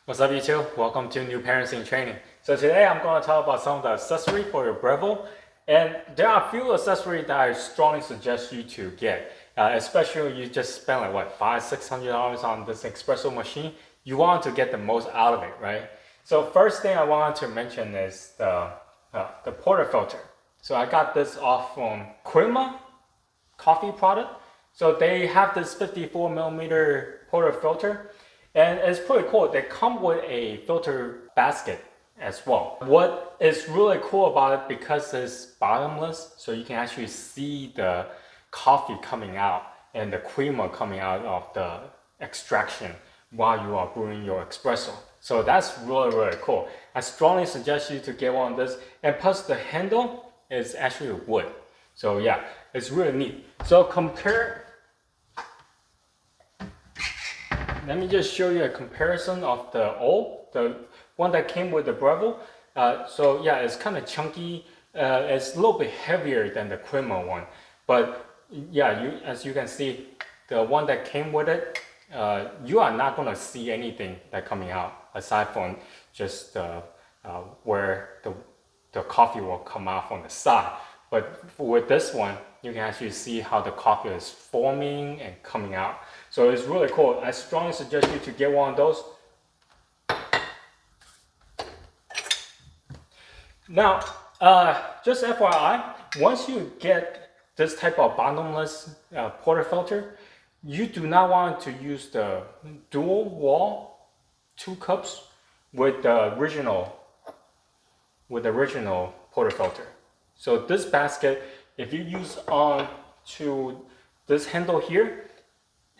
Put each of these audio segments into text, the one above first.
What's up YouTube? Welcome to New Parents in Training. So today I'm going to talk about some of the accessories for your Breville. And there are a few accessories that I strongly suggest you to get. Especially you just spend like what, $500–600 on this espresso machine. You want to get the most out of it, right? So first thing I wanted to mention is the Portafilter. So I got this off from Quima coffee product. So they have this 54mm Portafilter. And it's pretty cool. They come with a filter basket as well. What is really cool about it, because it's bottomless, so you can actually see the coffee coming out and the creamer coming out of the extraction while you are brewing your espresso. So that's really cool. I strongly suggest you to get one of this. And plus the handle is actually wood. So yeah, it's really neat. So let me just show you a comparison of the one that came with the Breville. So yeah, it's kind of chunky. It's a little bit heavier than the Quima one. But yeah, as you can see, the one that came with it, you are not going to see anything that coming out aside from just where the coffee will come out from the side. But with this one, you can actually see how the coffee is forming and coming out. So it's really cool. I strongly suggest you to get one of those. Now, just FYI, once you get this type of bottomless portafilter, you do not want to use the dual wall 2 cups with the original portafilter. So this basket, if you use on to this handle here,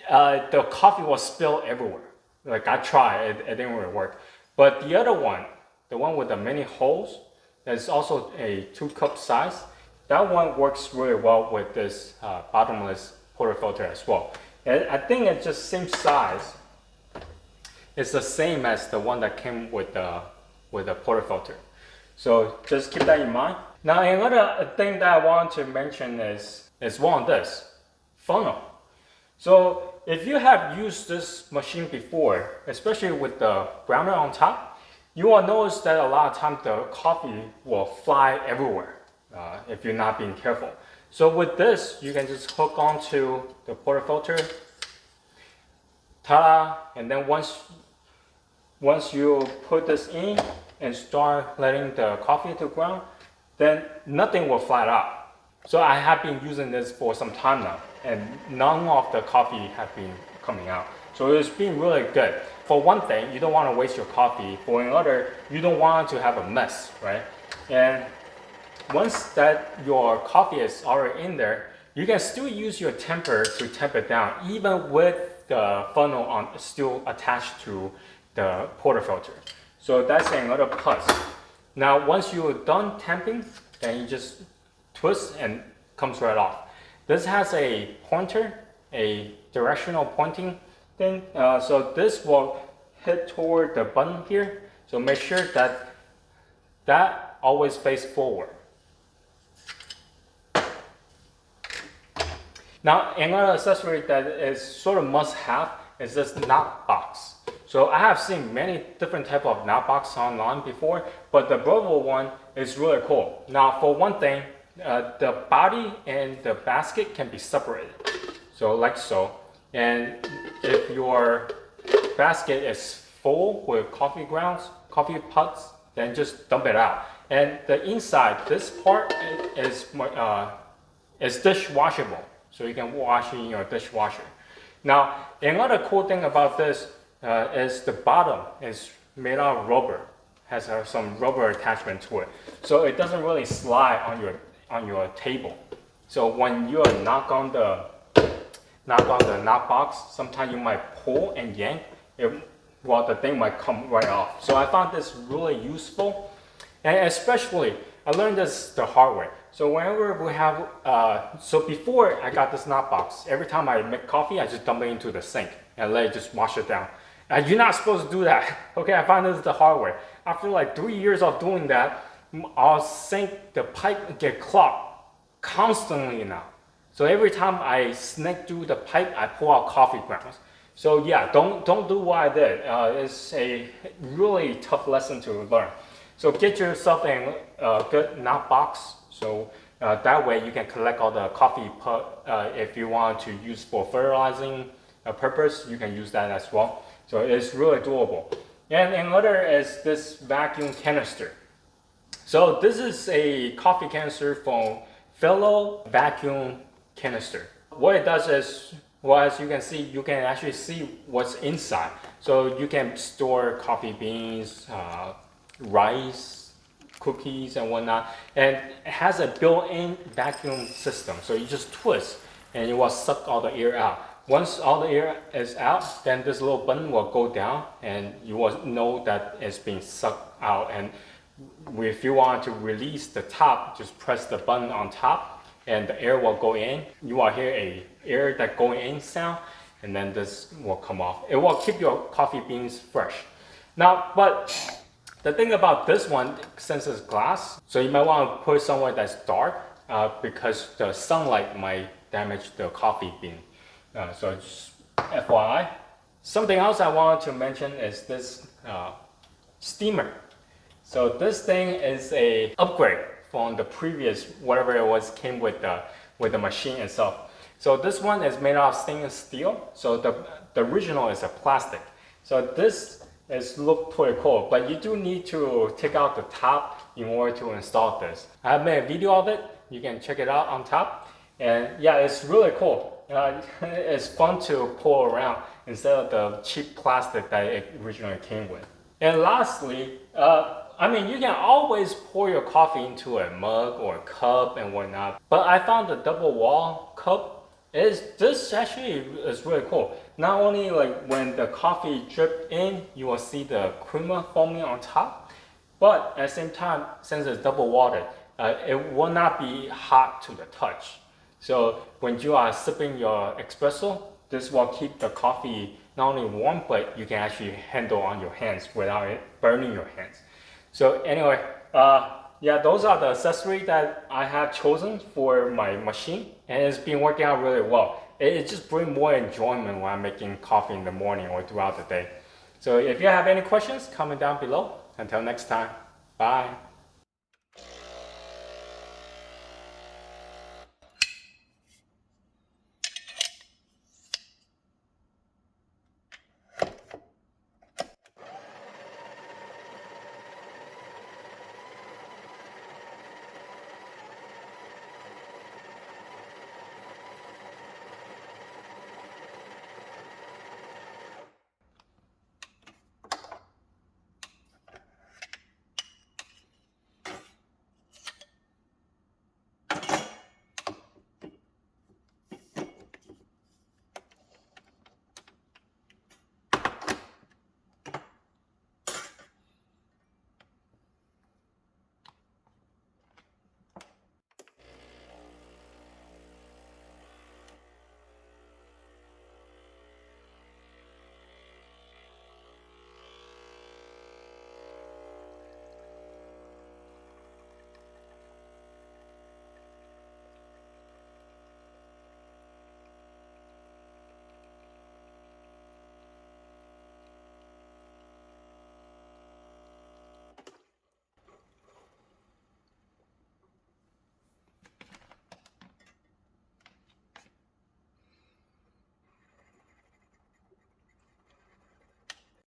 the coffee will spill everywhere. Like I tried, it didn't really work. But the other one, the one with the many holes, that's also a 2 cup size. That one works really well with this bottomless portafilter as well. And I think it's just same size. It's the same as the one that came with the portafilter. So just keep that in mind. Now another thing that I want to mention is one of this funnel. So if you have used this machine before, especially with the browner on top, you will notice that a lot of times the coffee will fly everywhere if you're not being careful. So with this, you can just hook onto the portafilter, ta-da, and then once you put this in and start letting the coffee to ground, then nothing will fly out. So I have been using this for some time now, and none of the coffee have been coming out. So it's been really good. For one thing, you don't want to waste your coffee. For another, you don't want to have a mess, right? And once that your coffee is already in there, you can still use your temper to temp it down, even with the funnel still attached to the portafilter. So that's another plus. Now, once you're done tamping, then you just twist and comes right off. This has a pointer, a directional pointing thing. So this will hit toward the button here. So make sure that always face forward. Now, another accessory that is sort of must-have is this knot box. So I have seen many different type of knot box online before, but the Breville one is really cool. Now, for one thing, the body and the basket can be separated. So like so. And if your basket is full with coffee grounds, coffee pods, then just dump it out. And the inside, this part is dishwashable. So you can wash in your dishwasher. Now, another cool thing about this is the bottom is made out of rubber, has some rubber attachment to it, so it doesn't really slide on your table. So when you knock on the knot box, sometimes you might pull and yank it, well, the thing might come right off. So I found this really useful, and especially I learned this the hard way. So whenever we have, so before I got this knot box, every time I make coffee, I just dump it into the sink and let it just wash it down. You're not supposed to do that. Okay, I found this the hard way. After like 3 years of doing that, our sink, the pipe get clogged constantly now. So every time I snake through the pipe, I pull out coffee grounds. So yeah, don't do what I did. It's a really tough lesson to learn. So get yourself a good knot box. So that way you can collect all the coffee. If you want to use for fertilizing purpose, you can use that as well. So it's really doable. And another is this vacuum canister. So this is a coffee canister from Fellow Vacuum Canister. What it does is, well, as you can see, you can actually see what's inside. So you can store coffee beans, rice, cookies, and whatnot. And it has a built-in vacuum system. So you just twist, and it will suck all the air out. Once all the air is out, then this little button will go down, and you will know that it's being sucked out. And if you want to release the top, just press the button on top, and the air will go in. You will hear a air that going in sound, and then this will come off. It will keep your coffee beans fresh. Now, but the thing about this one, since it's glass, so you might want to put it somewhere that's dark because the sunlight might damage the coffee bean. So just FYI. Something else I wanted to mention is this steamer. So this thing is a upgrade from the previous, whatever it was, came with the machine itself. So this one is made out of stainless steel. So the original is a plastic. So this look pretty cool, but you do need to take out the top in order to install this. I have made a video of it. You can check it out on top. And yeah, it's really cool. It's fun to pull around instead of the cheap plastic that it originally came with. And lastly, I mean, you can always pour your coffee into a mug or a cup and whatnot. But I found the double wall cup this actually is really cool. Not only like when the coffee drip in, you will see the creamer foaming on top, but at the same time, since it's double watered, it will not be hot to the touch. So when you are sipping your espresso, this will keep the coffee not only warm, but you can actually handle on your hands without it burning your hands. So anyway, yeah, those are the accessories that I have chosen for my machine, and it's been working out really well. It just brings more enjoyment when I'm making coffee in the morning or throughout the day. So if you have any questions, comment down below. Until next time, bye.